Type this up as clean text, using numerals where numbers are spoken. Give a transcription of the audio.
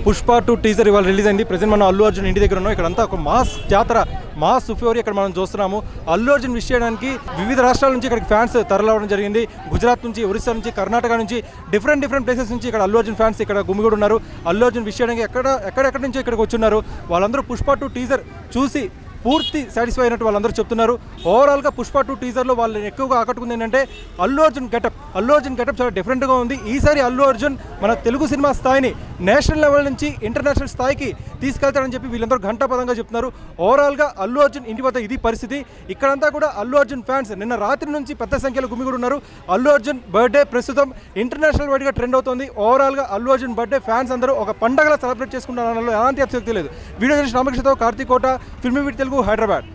Pushpa 2 teaser ఇవాళ release అయింది. Present మనం అల్లు అర్జున్ ఇంటి దగ్గర ఉన్నాం. ఇక్కడంతా ఒక మాస్ జాతర, మాస్ సుఫియోరీ ఇక్కడ మనం చూస్తున్నాము. అల్లు అర్జున్ విష్ చేయడానికి వివిధ రాష్ట్రాల నుంచి ఇక్కడికి ఫ్యాన్స్ తరలివడం జరిగింది. గుజరాత్ నుంచి, ఒరిస్సా నుంచి, కర్ణాటక నుంచి డిఫరెంట్ ప్లేసెస్ నుంచి ఇక్కడ అల్లు అర్జున్ ఫ్యాన్స్ ఇక్కడ గుమిగూడు ఉన్నారు. అల్లు అర్జున్ విష్ చేయడానికి ఎక్కడెక్కడి నుంచో ఇక్కడికి వచ్చున్నారు. వాళ్ళందరూ పుష్ప 2 టీజర్ చూసి పూర్తి సాటిస్ఫై అయినట్టు వాళ్ళందరూ చెప్తున్నారు. ఓవరాల్గా పుష్ప 2 టీజర్లో వాళ్ళని ఎక్కువగా ఆకట్టుకుంది ఏంటంటే అల్లు అర్జున్ గెటప్ చాలా డిఫరెంట్గా ఉంది. ఈసారి అల్లు అర్జున్ మన తెలుగు సినిమా స్థాయిని నేషనల్ లెవెల్ నుంచి ఇంటర్నేషనల్ స్థాయికి తీసుకెళ్తారని చెప్పి వీళ్ళందరూ ఘంటాపదంగా చెప్తున్నారు. ఓవరాల్గా అల్లు అర్జున్ ఇంటి వద్ద ఇది పరిస్థితి. ఇక్కడంతా కూడా అల్లు అర్జున్ ఫ్యాన్స్ నిన్న రాత్రి నుంచి పెద్ద సంఖ్యలో గుమిగూడు ఉన్నారు. అల్లు అర్జున్ బర్త్డే ప్రస్తుతం ఇంటర్నేషనల్ వైడ్గా ట్రెండ్ అవుతుంది. ఓవరాల్గా అల్లు అర్జున్ బర్త్డే ఫ్యాన్స్ అందరూ ఒక పండగలా సెలబ్రేట్ చేసుకుంటారనలో ఎలాంటి అతిశక్తి లేదు. వీడియో జర్నలిస్ట్ రామకృష్ణతో కార్తీక్ కోట, ఫిల్మీ వీట్ తెలుగు, హైదరాబాద్.